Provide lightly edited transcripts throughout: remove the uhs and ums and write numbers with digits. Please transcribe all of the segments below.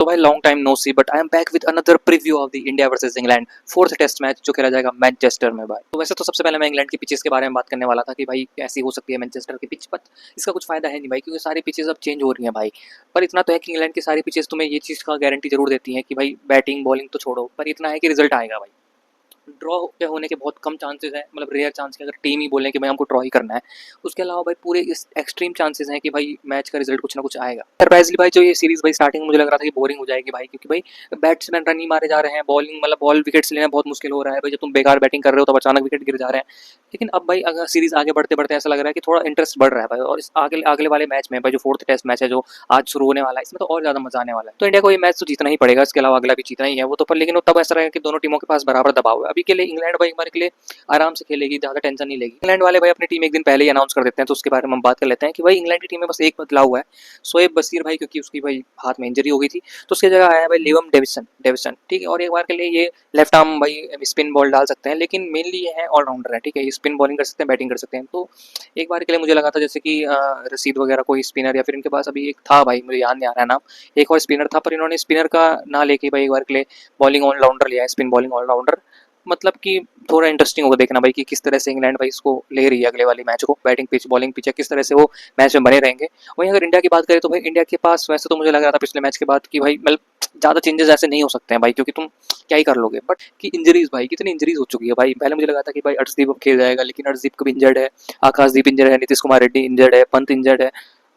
तो भाई long time no see, but I am back with another preview of the India versus England fourth test match जो खेला जाएगा Manchester में भाई। तो वैसे तो सबसे पहले मैं इंग्लैंड की पिचेस के बारे में बात करने वाला था कि भाई कैसी हो सकती है मैनचेस्टर की पिच, बट इसका कुछ फायदा है नहीं भाई, क्योंकि सारी पिचेस अब चेंज हो रही हैं भाई। पर इतना तो है कि इंग्लैंड की सारी पिचेस तुम्हें ये चीज़ का गारंटी जरूर देती हैं कि भाई बैटिंग बॉलिंग तो छोड़ो, पर इतना है कि रिजल्ट आएगा भाई। ड्रॉ के होने के बहुत कम चांसेस हैं, मतलब रेयर चांस के, अगर टीम ही बोलें कि भाई हमको ड्रॉ ही करना है। उसके अलावा भाई पूरे इस एक्सट्रीम चांसेस हैं कि भाई मैच का रिजल्ट कुछ ना कुछ आएगा। सरप्राइजली भाई जो ये सीरीज भाई स्टार्टिंग में मुझे लग रहा था कि बोरिंग हो जाएगी भाई, क्योंकि भाई बैट्समैन रन नहीं मारे जा रहे हैं, बॉलिंग मतलब बॉल विकेट्स लेना बहुत मुश्किल हो रहा है भाई। जब तुम बेकार बैटिंग कर रहे हो तो अचानक विकेट गिर जा रहे हैं। लेकिन अब भाई अगर सीरीज आगे बढ़ते बढ़ते ऐसा लग रहा है कि थोड़ा इंटरेस्ट बढ़ रहा है भाई, और इस आगे अगले वाले मैच में भाई जो फोर्थ टेस्ट मैच है जो आज शुरू होने वाला है, इसमें तो और ज्यादा मजा आने वाला है। तो इंडिया को ये मैच तो जीतना ही पड़ेगा, इसके अलावा अगला भी जीतना ही है वो तो। पर लेकिन तब ऐसा रहेगा कि दोनों टीमों के पास बराबर दबाव है। अभी के लिए इंग्लैंड भाई हमारे के लिए आराम से खेलेगी, ज्यादा टेंशन नहीं लेगी। इंग्लैंड वाले भाई अपनी टीम एक दिन पहले ही अनाउंस कर देते हैं, तो उसके बारे में हम बात कर लेते हैं कि भाई इंग्लैंड की टीम में बस एक बदलाव हुआ है, शोएब बशीर भाई, क्योंकि उसकी भाई हाथ में इंजरी हो गई थी, तो उसकी जगह आया है भाई लिवम डेविसन, ठीक है। और एक बार के लिए ये लेफ्ट आर्म भाई स्पिन बॉल डाल सकते हैं, लेकिन मेनली ये है ऑलराउंडर है, ठीक है। स्पिन बॉलिंग कर सकते हैं, बैटिंग कर सकते हैं। तो एक बार के लिए मुझे लगा था जैसे कि रशीद वगैरह कोई स्पिनर, या फिर इनके पास अभी एक था भाई, मुझे याद नहीं आ रहा है नाम, एक और स्पिनर था, पर इन्होंने स्पिनर का ना लेके भाई एक बार के लिए बॉलिंग ऑलराउंडर लिया है, स्पिन बॉलिंग ऑलराउंडर। मतलब कि थोड़ा इंटरेस्टिंग होगा देखना भाई कि किस तरह से इंग्लैंड भाई इसको ले रही है अगले वाली मैच को, बैटिंग पिच बॉलिंग पिच है, किस तरह से वो मैच में बने रहेंगे। वहीं अगर इंडिया की बात करें तो भाई इंडिया के पास वैसे तो मुझे लग रहा था पिछले मैच के बाद कि भाई मतलब ज़्यादा चेंजेस ऐसे नहीं हो सकते हैं भाई, क्योंकि तुम क्या ही कर लोगे। बट कि इंजरीज भाई कितनी इंजरीज हो चुकी है भाई। पहले मुझे लगा था कि भाई अर्शदीप अब खेल जाएगा, लेकिन अर्शदीप कभी इंजर्ड है, आकाशदीप इंजर्ड है, नीतीश कुमार रेड्डी इंजर्ड है, पंत इंजर्ड है।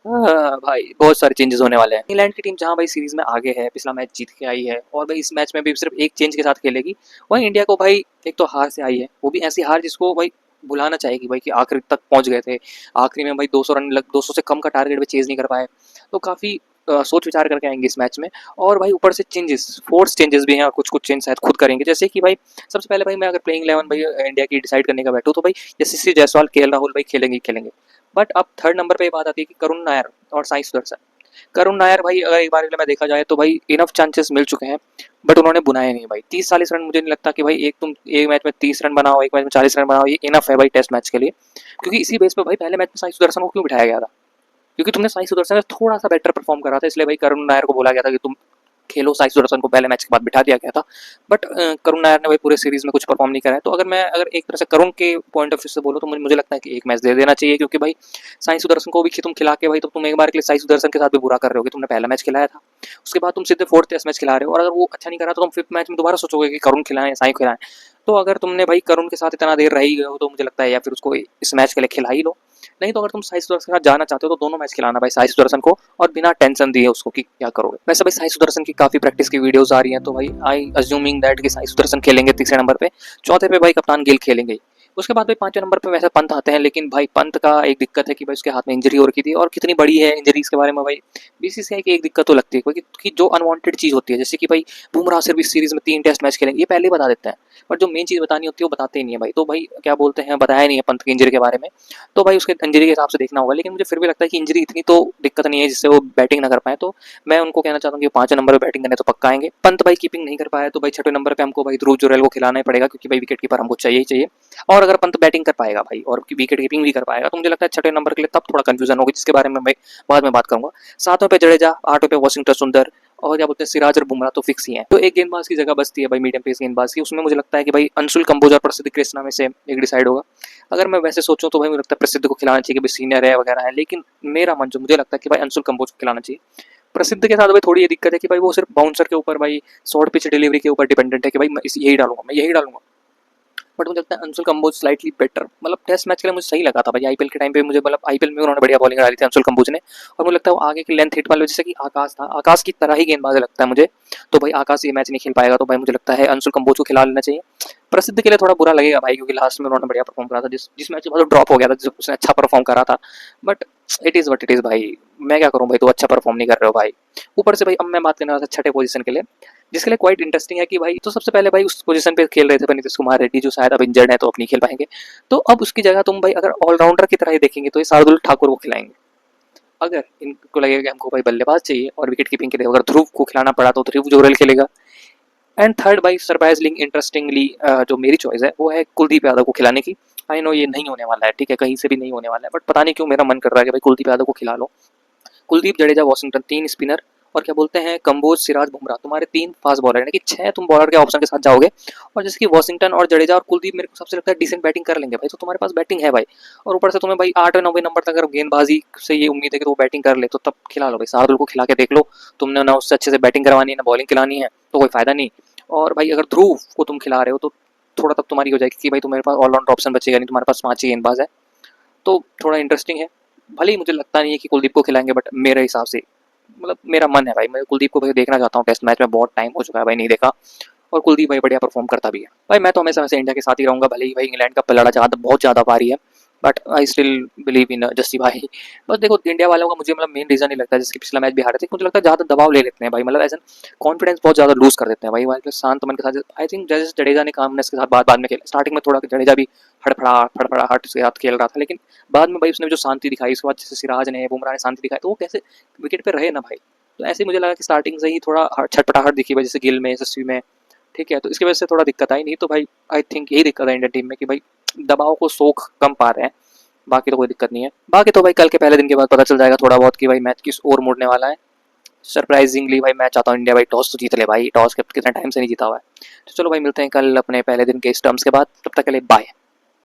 भाई बहुत सारे चेंजेस होने वाले हैं। इंग्लैंड की टीम जहां भाई सीरीज में आगे है, पिछला मैच जीत के आई है, और भाई इस मैच में भी सिर्फ एक चेंज के साथ खेलेगी। वहीं इंडिया को भाई एक तो हार से आई है, वो भी ऐसी हार जिसको भाई भुलाना चाहिए भाई कि आखिर तक पहुंच गए थे, आखिरी में भाई 200 रन 200 से कम का टारगेट भी चेज नहीं कर पाए। तो काफी सोच विचार करके आएंगे इस मैच में। और भाई ऊपर से चेंजेस, फोर्स चेंजेस भी हैं, और कुछ कुछ चेंज शायद खुद करेंगे। जैसे कि भाई सबसे पहले भाई मैं अगर प्लेइंग 11 भाई इंडिया की डिसाइड करने का बैठूँ तो भाई यशस्वी जायसवाल, केएल राहुल भाई खेलेंगे ही खेलेंगे। बट अब थर्ड नंबर पे बात आती है कि करुण नायर और साई सुदर्शन। करुण नायर भाई अगर एक बार में देखा जाए तो भाई इनफ चांसेस मिल चुके हैं, बट उन्होंने बुनाए नहीं भाई। 30-40 रन मुझे नहीं लगता कि भाई तुम एक मैच में 30 रन बनाओ, एक मैच में 40 रन बनाओ, ये इनफ है भाई टेस्ट मैच के लिए। क्योंकि इसी बेस पे भाई पहले मैच में साई सुदर्शन को क्यों बिठाया गया था, क्योंकि तुमने साई सुदर्शन से थोड़ा सा बेटर परफॉर्म करा था, इसलिए भाई करुण नायर को बोला गया था कि तुम खेलो। साई सुदर्शन को पहले मैच के बाद बिठा दिया गया था। बट करुण नायर ने भाई पूरे सीरीज में कुछ परफॉर्म नहीं करा है। तो अगर एक तरह से करुण के पॉइंट ऑफ व्यू से बोलो तो मुझे लगता है कि एक मैच दे देना चाहिए, क्योंकि भाई साई सुदर्शन को भी तुम खिला के भाई तो तुम एक बार के लिए साई सुदर्शन के साथ भी बुरा कर रहे हो कि तुमने पहला मैच खिलाया था, उसके बाद तुम सीधे फोर्थ टेस्ट मैच खिला रहे हो, और अगर वो अच्छा नहीं करा तो तुम फिफ्थ मैच में दोबारा सोचोगे कि करुण खिलाएं या साई खिलाएं। तो अगर तुमने भाई करुण के साथ इतना देर रह ही गए हो तो मुझे लगता है या फिर उसको इस मैच के लिए खिला ही लो। नहीं तो अगर तुम साई सुदर्शन के साथ जाना चाहते हो तो दोनों मैच खिलाना भाई साई सुदर्शन को, और बिना टेंशन दिए उसको कि क्या करोगे। वैसे भाई साई सुदर्शन की काफी प्रैक्टिस की वीडियोस आ रही हैं, तो भाई आई अज्यूमिंग दैट कि साई सुदर्शन खेलेंगे तीसरे नंबर पे, चौथे पे भाई कप्तान गिल खेलेंगे। उसके बाद भाई पांचवें नंबर पे वैसे पंत आते हैं, लेकिन भाई पंत का एक दिक्कत है कि भाई उसके हाथ में इंजरी हो रखी थी, और कितनी बड़ी है इंजरी इसके बारे में भाई बीसीसीआई की एक दिक्कत तो लगती है कि जो अनवांटेड चीज होती है, जैसे कि भाई बुमराह सिर्फ इस सीरीज में 3 टेस्ट मैच खेलेंगे, ये पहले ही बता देते हैं, पर जो मेन चीज बतानी होती है वो बताते ही नहीं है भाई। तो भाई क्या बोलते हैं, बताया नहीं है पंत की इंजरी के बारे में, तो भाई उसके इंजरी के हिसाब से देखना होगा। लेकिन मुझे फिर भी लगता है कि इंजरी इतनी तो दिक्कत नहीं है जिससे वो बैटिंग ना कर पाए। तो मैं उनको कहना चाहता हूँ कि 5वें नंबर पर बैटिंग करने तो पक्का आएंगे। पंत भाई कीपिंग नहीं कर पाया तो भाई 6वें नंबर पे हमको भाई ध्रुव जुरैल को खिलाना ही पड़ेगा, क्योंकि भाई विकेट कीपर हमको चाहिए ही चाहिए। और अगर पंत बैटिंग कर पाएगा भाई और विकेट कीपिंग भी कर पाएगा तो मुझे लगता है 6वें नंबर के लिए तब थोड़ा कंफ्यूजन होगी, जिसके बारे में मैं बाद में बात करूंगा। 7वें पे जडेजा, 8वें पे वॉशिंगटन सुंदर, और क्या बोलते हैं सिराज और बुमराह तो फिक्स ही है। तो एक गेंदबाज की जगह बचती है भाई मीडियम पेस गेंदबाज की, उसमें मुझे लगता है कि भाई अंशुल कंबोज और प्रसिद्ध कृष्णा में से एक डिसाइड होगा। अगर मैं वैसे सोचूं तो भाई मुझे लगता है प्रसिद्ध को खिलाना चाहिए, भाई सीनियर है वगैरह है, लेकिन मेरा मन जो मुझे लगता है कि भाई अंशुल कंबोज को खिलाना चाहिए। प्रसिद्ध के साथ भाई थोड़ी ये दिक्कत है कि भाई वो सिर्फ बाउंसर के ऊपर भाई शॉर्ट पिच डिलीवरी के ऊपर डिपेंडेंट है कि भाई मैं यही डालूंगा, मैं यही डालूंगा। बट मुझे लगता है अंशुल कंबोज स्लाइटली बेटर, मतलब टेस्ट मैच के लिए मुझे सही लगा था भाई। आईपीएल के टाइम पे मुझे मतलब आईपीएल में उन्होंने बढ़िया बॉलिंग डाली थी अंशुल कंबोज ने, और मुझे लगता है वो आगे की लेंथ हिट वाले जैसे कि आकाश था, आकाश की तरह ही गेंदबाज लगता है मुझे। तो भाई आकाश ये मैच नहीं खेल पाएगा, तो भाई मुझे लगता है अंशुल कंबोज को खिला लेना चाहिए। प्रसिद्ध के लिए थोड़ा बुरा लगेगा भाई, क्योंकि लास्ट में उन्होंने बढ़िया परफॉर्म करा था, जिस मैच में ड्रॉप हो गया था, उसने अच्छा परफॉर्म करा था। But it is what it is भाई, मैं क्या करूँ भाई, तो अच्छा परफॉर्म नहीं कर रहे हो भाई। ऊपर से भाई अब मैं बात करने वाला था 6ठे पोजीशन के लिए, जिसके लिए क्वाइट इंटरेस्टिंग है कि भाई तो सबसे पहले भाई उस पोजीशन पे खेल रहे थे नीतीश कुमार रेड्डी, जो शायद अब इंजर्ड है तो अब नहीं खेल पाएंगे। तो अब उसकी जगह तुम भाई अगर ऑलराउंडर की तरह ही देखेंगे तो ये शार्दुल ठाकुर को खिलाएंगे। अगर इनको लगेगा कि हमको भाई बल्लेबाज चाहिए और विकेट कीपिंग के लिए अगर ध्रुव को खिलाना पड़ा तो ध्रुव जोरेल खेलेगा। एंड थर्ड भाई सरप्राइजिंग इंटरेस्टिंगली जो मेरी चॉइस है वो है कुलदीप यादव को खिलाने की। आई नो ये नहीं होने वाला है, ठीक है, कहीं से भी नहीं होने वाला है, बट पता नहीं क्यों मेरा मन कर रहा है कि भाई कुलदीप यादव को खिला लो। कुलदीप, जडेजा, वॉशिंगटन 3 स्पिनर, और क्या बोलते हैं कंबोज, सिराज, बुमराह, तुम्हारे 3 फास्ट बॉलर यानी कि 6 तुम बॉलर के ऑप्शन के साथ जाओगे। और जैसे कि वॉशिंगटन और जडेजा और कुलदीप मेरे को सबसे लगता है डिसेंट बैटिंग कर लेंगे भाई, तो तुम्हारे पास बैटिंग है भाई। और ऊपर से तुम्हें भाई 8-9 नंबर तक अगर गेंदबाजी से ये उम्मीद है कि वो बैटिंग कर ले, तो तब खिला लो भाई, शार्दुल को खिला के देख लो। तुमने ना उससे अच्छे से बैटिंग करवानी है ना बॉलिंग खिलानी है, तो कोई फायदा नहीं। और भाई अगर ध्रुव को तुम खिला रहे हो तो थोड़ा तब तुम्हारी हो जाएगी कि भाई तुम्हारे पास ऑलराउंड ऑप्शन बचेगा नहीं, तुम्हारे पास 5 ही गेंदबाज है, तो थोड़ा इंटरेस्टिंग है। भले ही मुझे लगता नहीं है कि कुलदीप को खिलाएंगे, बट मेरे हिसाब से मतलब मेरा मन है भाई, मैं कुलदीप को भाई देखना चाहता हूँ टेस्ट मैच में, बहुत टाइम हो चुका है भाई नहीं देखा। और कुलदीप भाई बढ़िया परफॉर्म करता भी है भाई। मैं तो हमेशा वैसे इंडिया के साथ ही रहूंगा, भले ही भाई इंग्लैंड का लड़ा ज़्यादा बहुत ज़्यादा भारी है, but I still believe in Jassi भाई। बस देखो इंडिया वालों का मुझे मतलब मेन रीजन नहीं लगता, जैसे कि पिछला मैच भी हारे थे, मुझे लगता है ज़्यादा दबाव ले लेते हैं भाई, मतलब ऐसा कॉन्फिडेंस बहुत ज़्यादा लूज कर देते हैं भाई। वाले शांत मन के साथ आई थिंक जैसे जडेजा ने कामनेस के साथ बाद में खेला, स्टार्टिंग में थोड़ा जडेजा भी हड़फड़ाहट के साथ खेल रहा था, लेकिन बाद में भाई उसने जो शांति दिखाई, उसके बाद जैसे सिराज ने बुमराह ने शांति दिखाई, तो वो कैसे विकेट पे रहे ना भाई। तो ऐसे मुझे लगा कि स्टार्टिंग से ही थोड़ा छटपटाहट दिखी भाई, जैसे गिल में, यशस्वी में, ठीक है, तो इसकी वजह से थोड़ा दिक्कत आई, नहीं तो भाई आई थिंक यही दिक्कत है इंडियन टीम में कि भाई दबाव को सोख कम पा रहे हैं, बाकी तो कोई दिक्कत नहीं है। बाकी तो भाई कल के पहले दिन के बाद पता चल जाएगा थोड़ा बहुत कि भाई मैच किस ओर मुड़ने वाला है। सरप्राइजिंगली भाई मैं चाहता हूँ इंडिया भाई टॉस तो जीत ले भाई, टॉस कितने टाइम से नहीं जीता हुआ है। तो चलो भाई मिलते हैं कल अपने पहले दिन के इस टर्म्स के बाद, तब तक के लिए बाय।